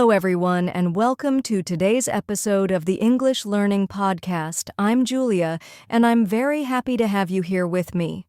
Hello, everyone, and welcome to today's episode of the English Learning Podcast. I'm Julia, and I'm very happy to have you here with me.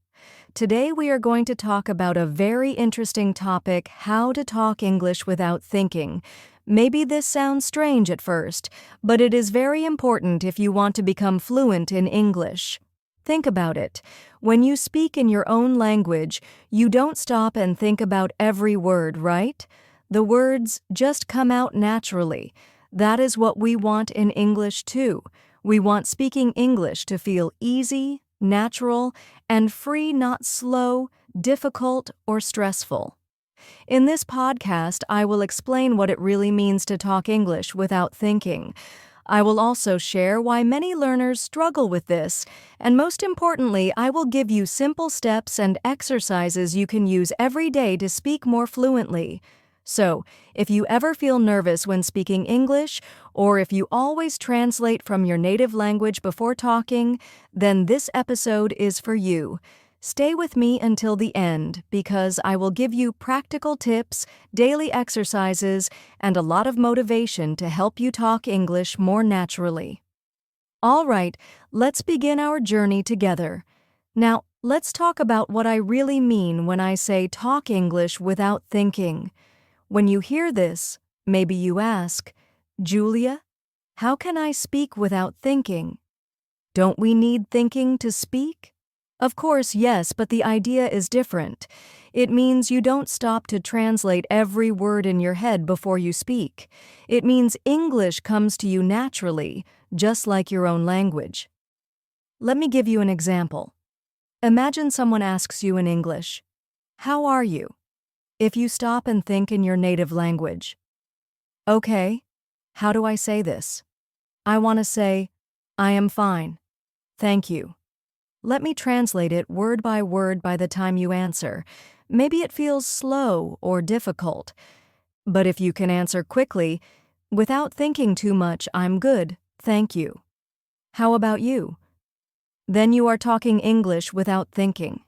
Today, we are going to talk about a very interesting topic: how to talk English without thinking. Maybe this sounds strange at first, but it is very important if you want to become fluent in English. Think about it. When you speak in your own language, you don't stop and think about every word, right? The words just come out naturally. That is what we want in English too. We want speaking English to feel easy, natural, and free, not slow, difficult, or stressful. In this podcast, I will explain what it really means to talk English without thinking. I will also share why many learners struggle with this, and most importantly, I will give you simple steps and exercises you can use every day to speak more fluently. So, if you ever feel nervous when speaking English, or if you always translate from your native language before talking, then this episode is for you. Stay with me until the end, because I will give you practical tips, daily exercises, and a lot of motivation to help you talk English more naturally. All right, let's begin our journey together. Now, let's talk about what I really mean when I say talk English without thinking. When you hear this, maybe you ask, Julia, how can I speak without thinking? Don't we need thinking to speak? Of course, yes, but the idea is different. It means you don't stop to translate every word in your head before you speak. It means English comes to you naturally, just like your own language. Let me give you an example. Imagine someone asks you in English, "How are you?" If you stop and think in your native language, "Okay, how do I say this? I want to say, I am fine. Thank you." Let me translate it word by the time you answer. Maybe it feels slow or difficult. But if you can answer quickly, without thinking too much, "I'm good, thank you." How about you? Then you are talking English without thinking.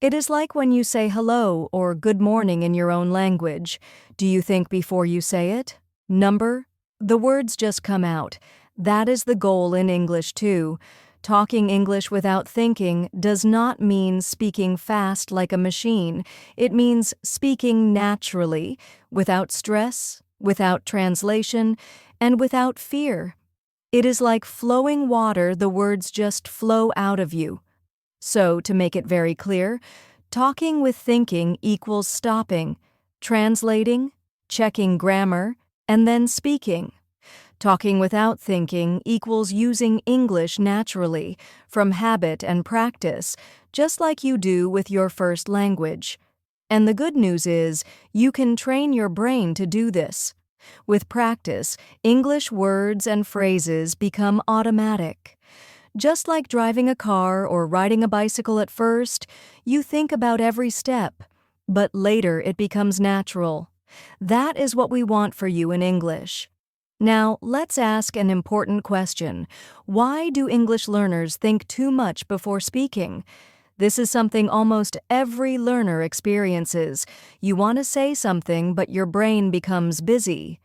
It is like when you say hello or good morning in your own language. Do you think before you say it? Number? The words just come out. That is the goal in English too. Talking English without thinking does not mean speaking fast like a machine. It means speaking naturally, without stress, without translation, and without fear. It is like flowing water; the words just flow out of you. So, to make it very clear, talking with thinking equals stopping, translating, checking grammar, and then speaking. Talking without thinking equals using English naturally, from habit and practice, just like you do with your first language. And the good news is, you can train your brain to do this. With practice, English words and phrases become automatic. Just like driving a car or riding a bicycle at first, you think about every step, but later it becomes natural. That is what we want for you in English. Now, let's ask an important question. Why do English learners think too much before speaking? This is something almost every learner experiences. You want to say something, but your brain becomes busy.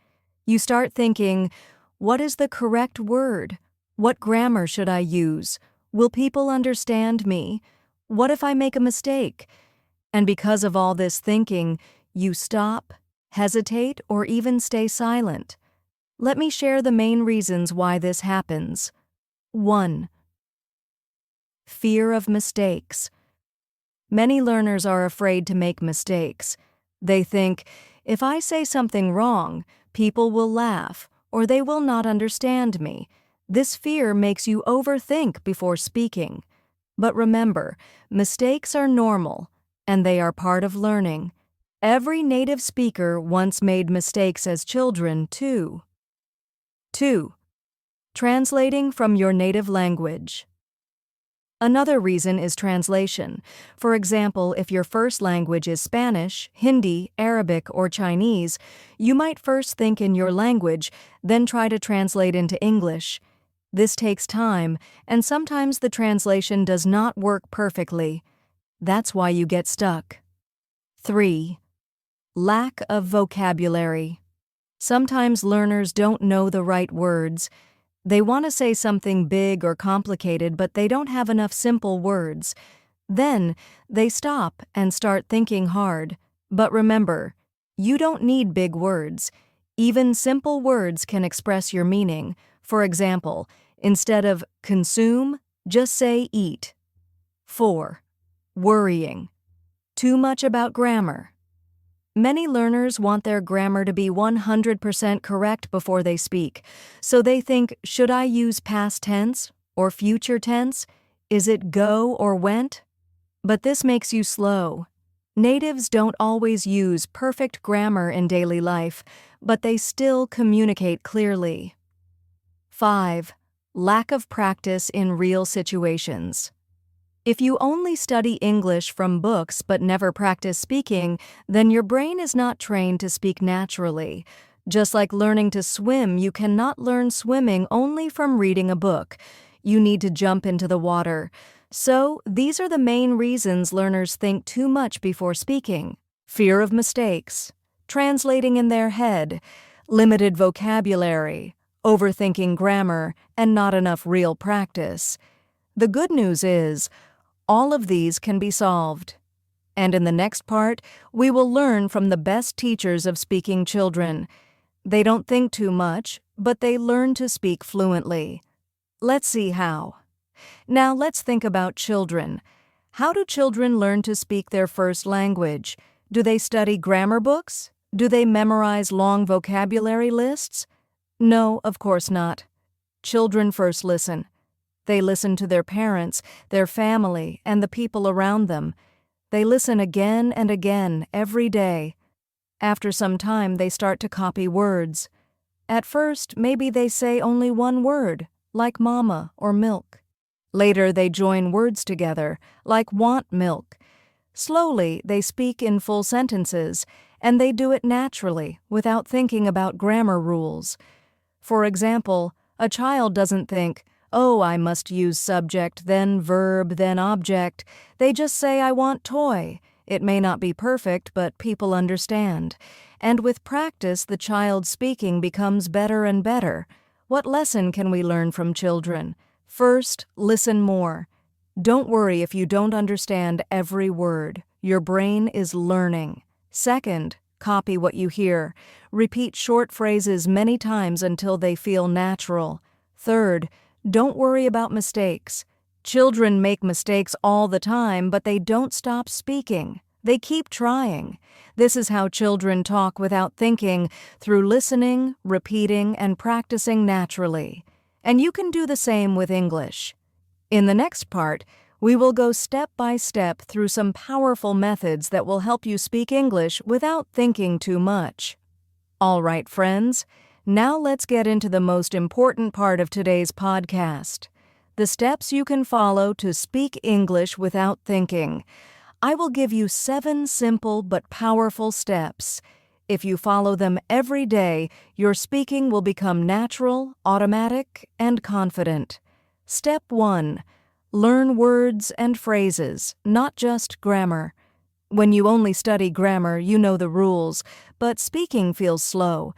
You start thinking, what is the correct word? What grammar should I use? Will people understand me? What if I make a mistake? And because of all this thinking, you stop, hesitate, or even stay silent. Let me share the main reasons why this happens. 1. Fear of mistakes. Many learners are afraid to make mistakes. They think, if I say something wrong, people will laugh, or they will not understand me. This fear makes you overthink before speaking. But remember, mistakes are normal, and they are part of learning. Every native speaker once made mistakes as children, too. 2. Translating from your native language. Another reason is translation. For example, if your first language is Spanish, Hindi, Arabic, or Chinese, you might first think in your language, then try to translate into English. This takes time, and sometimes the translation does not work perfectly. That's why you get stuck. 3. Lack of vocabulary. Sometimes learners don't know the right words. They want to say something big or complicated, but they don't have enough simple words. Then they stop and start thinking hard. But remember, you don't need big words. Even simple words can express your meaning. For example, instead of consume, just say eat. 4. Worrying. Too much about grammar. Many learners want their grammar to be 100% correct before they speak, so they think, should I use past tense or future tense? Is it go or went? But this makes you slow. Natives don't always use perfect grammar in daily life, but they still communicate clearly. 5. Lack of practice in real situations. If you only study English from books but never practice speaking, then your brain is not trained to speak naturally. Just like learning to swim, you cannot learn swimming only from reading a book. You need to jump into the water. So, these are the main reasons learners think too much before speaking. Fear of mistakes, translating in their head, limited vocabulary, overthinking grammar, and not enough real practice. The good news is, all of these can be solved. And in the next part, we will learn from the best teachers of speaking children. They don't think too much, but they learn to speak fluently. Let's see how. Now let's think about children. How do children learn to speak their first language? Do they study grammar books? Do they memorize long vocabulary lists? No, of course not. Children first listen. They listen to their parents, their family, and the people around them. They listen again and again, every day. After some time, they start to copy words. At first, maybe they say only one word, like mama or milk. Later, they join words together, like want milk. Slowly, they speak in full sentences, and they do it naturally, without thinking about grammar rules. For example, a child doesn't think, oh, I must use subject, then verb, then object. They just say, I want toy. It may not be perfect, but people understand. And with practice, the child's speaking becomes better and better. What lesson can we learn from children? First, listen more. Don't worry if you don't understand every word. Your brain is learning. Second, copy what you hear. Repeat short phrases many times until they feel natural. Third, don't worry about mistakes. Children make mistakes all the time, but they don't stop speaking. They keep trying. This is how children talk without thinking, through listening, repeating, and practicing naturally. And you can do the same with English. In the next part, we will go step by step through some powerful methods that will help you speak English without thinking too much. All right, friends. Now let's get into the most important part of today's podcast, the steps you can follow to speak English without thinking. I will give you 7 simple but powerful steps. If you follow them every day, your speaking will become natural, automatic, and confident. Step 1. Learn words and phrases, not just grammar. When you only study grammar, you know the rules, but speaking feels slow.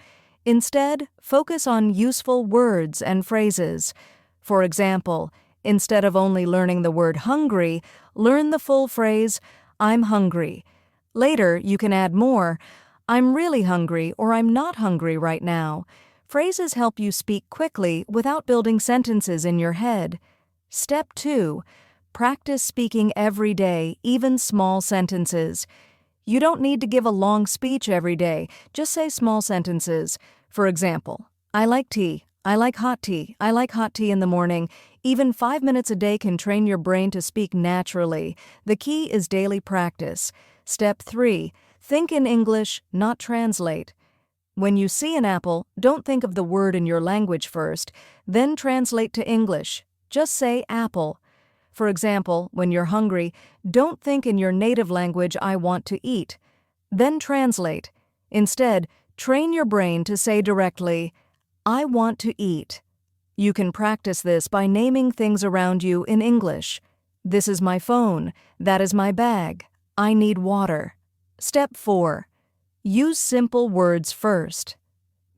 Instead, focus on useful words and phrases. For example, instead of only learning the word hungry, learn the full phrase, I'm hungry. Later, you can add more, I'm really hungry or I'm not hungry right now. Phrases help you speak quickly without building sentences in your head. Step 2. Practice speaking every day, even small sentences. You don't need to give a long speech every day. Just say small sentences. For example, I like tea. I like hot tea. I like hot tea in the morning. Even 5 minutes a day can train your brain to speak naturally. The key is daily practice. Step 3. Think in English, not translate. When you see an apple, don't think of the word in your language first, then translate to English. Just say apple. For example, when you're hungry, don't think in your native language, I want to eat. Then translate. Instead, train your brain to say directly, I want to eat. You can practice this by naming things around you in English. This is my phone. That is my bag. I need water. Step 4. Use simple words first.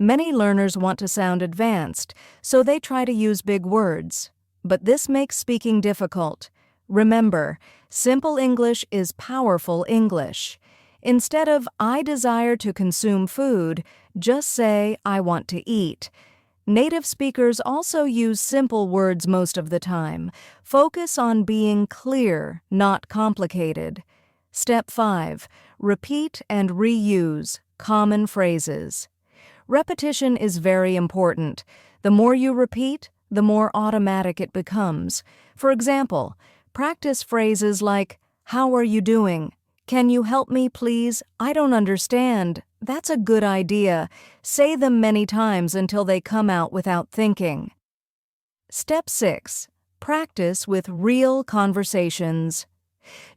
Many learners want to sound advanced, so they try to use big words. But this makes speaking difficult. Remember, simple English is powerful English. Instead of "I desire to consume food," just say "I want to eat." Native speakers also use simple words most of the time. Focus on being clear, not complicated. Step 5. Repeat and reuse common phrases. Repetition is very important. The more you repeat, the more automatic it becomes. For example, practice phrases like, "How are you doing?" "Can you help me, please? I don't understand." "That's a good idea." Say them many times until they come out without thinking. Step 6. Practice with real conversations.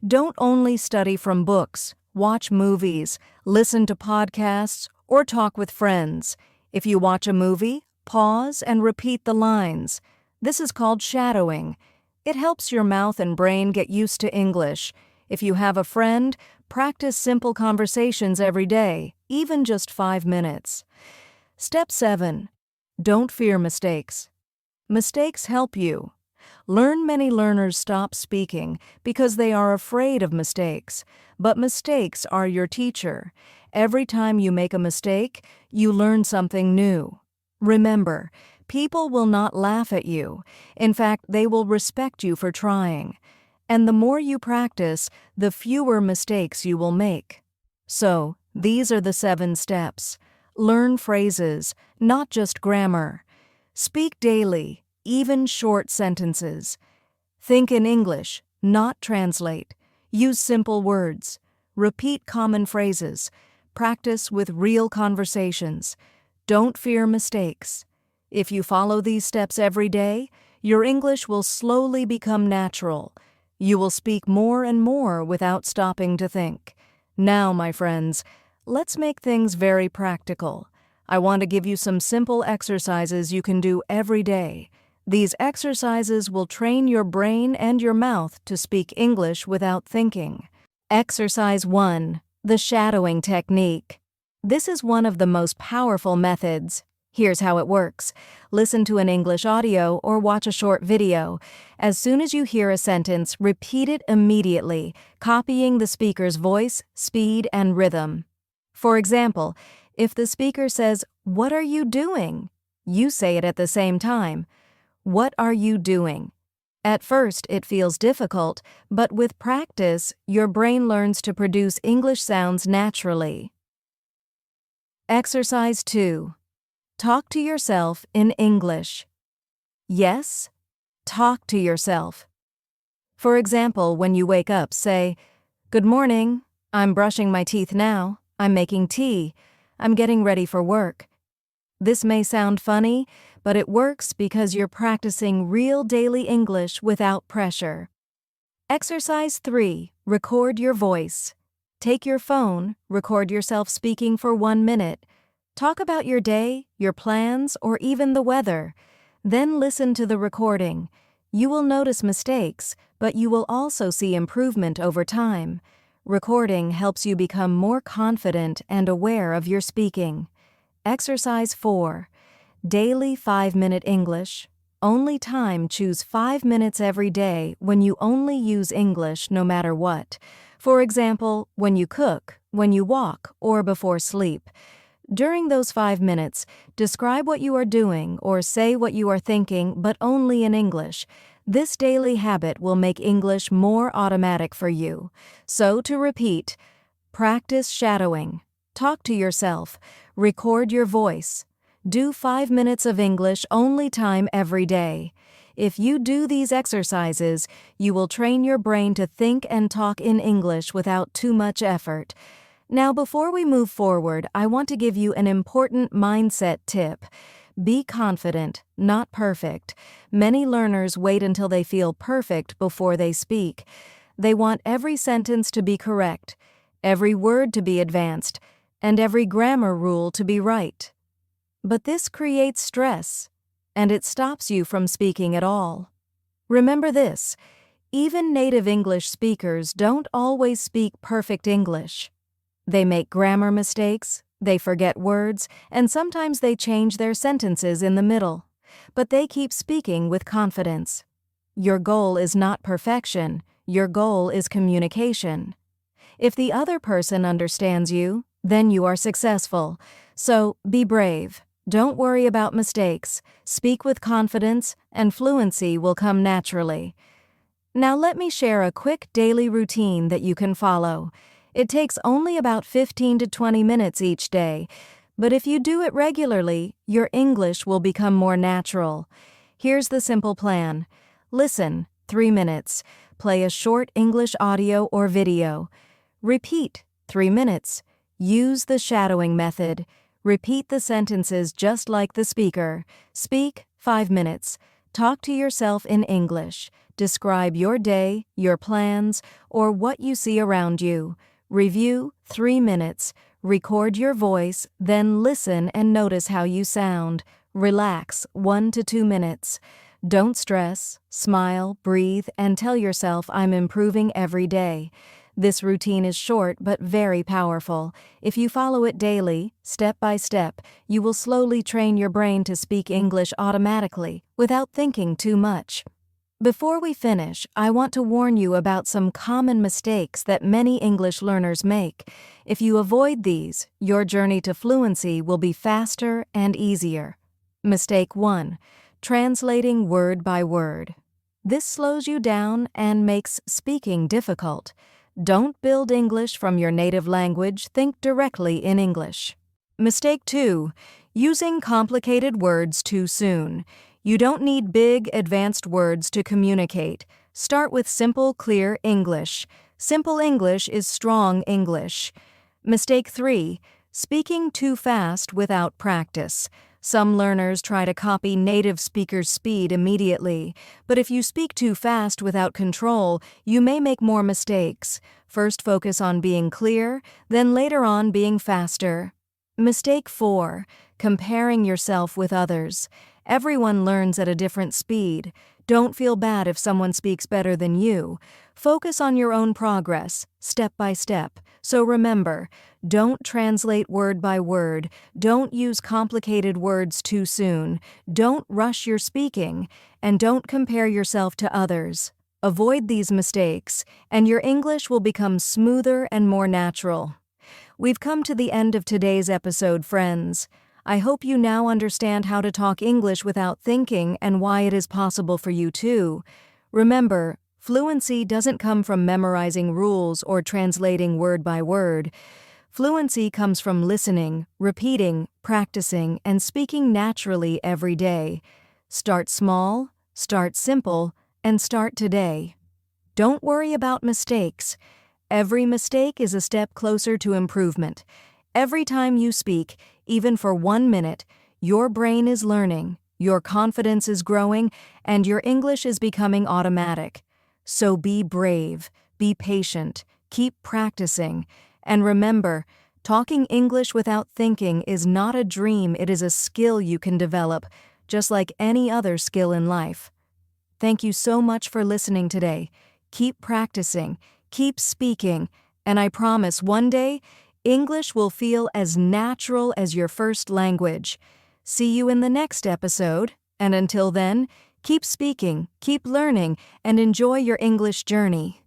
Don't only study from books, watch movies, listen to podcasts, or talk with friends. If you watch a movie, pause and repeat the lines. This is called shadowing. It helps your mouth and brain get used to English. If you have a friend, practice simple conversations every day, even just 5 minutes. Step 7. Don't fear mistakes. Mistakes help you. Many learners stop speaking because they are afraid of mistakes, but mistakes are your teacher. Every time you make a mistake, you learn something new. Remember, people will not laugh at you. In fact, they will respect you for trying. And the more you practice, the fewer mistakes you will make. So, these are the 7 steps. Learn phrases, not just grammar. Speak daily, even short sentences. Think in English, not translate. Use simple words. Repeat common phrases. Practice with real conversations. Don't fear mistakes. If you follow these steps every day, your English will slowly become natural. You will speak more and more without stopping to think. Now, my friends, let's make things very practical. I want to give you some simple exercises you can do every day. These exercises will train your brain and your mouth to speak English without thinking. Exercise 1. The shadowing technique. This is one of the most powerful methods. Here's how it works. Listen to an English audio or watch a short video. As soon as you hear a sentence, repeat it immediately, copying the speaker's voice, speed, and rhythm. For example, if the speaker says, "What are you doing?" you say it at the same time. What are you doing? At first, it feels difficult, but with practice, your brain learns to produce English sounds naturally. Exercise 2. Talk to yourself in English. Yes, talk to yourself. For example, when you wake up, say, "Good morning. I'm brushing my teeth now. I'm making tea. I'm getting ready for work." This may sound funny, but it works because you're practicing real daily English without pressure. Exercise 3. Record your voice. Take your phone, record yourself speaking for 1 minute. Talk about your day, your plans, or even the weather. Then listen to the recording. You will notice mistakes, but you will also see improvement over time. Recording helps you become more confident and aware of your speaking. Exercise 4. Daily 5-minute English. Only time, choose 5 minutes every day when you only use English no matter what. For example, when you cook, when you walk, or before sleep. During those 5 minutes, describe what you are doing or say what you are thinking, but only in English. This daily habit will make English more automatic for you. So to repeat, practice shadowing, talk to yourself, record your voice. Do 5 minutes of English only time every day. If you do these exercises, you will train your brain to think and talk in English without too much effort. Now, before we move forward, I want to give you an important mindset tip. Be confident, not perfect. Many learners wait until they feel perfect before they speak. They want every sentence to be correct, every word to be advanced, and every grammar rule to be right. But this creates stress, and it stops you from speaking at all. Remember this, even native English speakers don't always speak perfect English. They make grammar mistakes, They forget words, and sometimes they change their sentences in the middle. But they keep speaking with confidence. Your goal is not perfection, your goal is communication. If the other person understands you, then you are successful. So, be brave. Don't worry about mistakes. Speak with confidence, and fluency will come naturally. Now let me share a quick daily routine that you can follow. It takes only about 15 to 20 minutes each day, but if you do it regularly, your English will become more natural. Here's the simple plan. Listen, 3 minutes. Play a short English audio or video. Repeat, 3 minutes. Use the shadowing method. Repeat the sentences just like the speaker. Speak, 5 minutes. Talk to yourself in English. Describe your day, your plans, or what you see around you. Review, 3 minutes. Record your voice, then listen and notice how you sound. Relax, 1 to 2 minutes. Don't stress, smile, breathe, and tell yourself I'm improving every day. This routine is short but very powerful. If you follow it daily, step by step, you will slowly train your brain to speak English automatically, without thinking too much. Before we finish, I want to warn you about some common mistakes that many English learners make. If you avoid these, your journey to fluency will be faster and easier. Mistake 1. Translating word by word. This slows you down and makes speaking difficult. Don't build English from your native language, think directly in English. Mistake 2. Using complicated words too soon. You don't need big, advanced words to communicate. Start with simple, clear English. Simple English is strong English. Mistake 3. Speaking too fast without practice. Some learners try to copy native speakers' speed immediately, but if you speak too fast without control, you may make more mistakes. First focus on being clear, then later on being faster. Mistake 4. Comparing yourself with others. Everyone learns at a different speed. Don't feel bad if someone speaks better than you. Focus on your own progress, step by step. So remember, don't translate word by word. Don't use complicated words too soon. Don't rush your speaking. And don't compare yourself to others. Avoid these mistakes, and your English will become smoother and more natural. We've come to the end of today's episode, friends. I hope you now understand how to talk English without thinking and why it is possible for you too. Remember, fluency doesn't come from memorizing rules or translating word by word. Fluency comes from listening, repeating, practicing, and speaking naturally every day. Start small, start simple, and start today. Don't worry about mistakes. Every mistake is a step closer to improvement. Every time you speak, even for 1 minute, your brain is learning, your confidence is growing, and your English is becoming automatic. So be brave, be patient, keep practicing, and remember, talking English without thinking is not a dream, it is a skill you can develop, just like any other skill in life. Thank you so much for listening today. Keep practicing, keep speaking, and I promise one day, English will feel as natural as your first language. See you in the next episode, and until then, keep speaking, keep learning, and enjoy your English journey.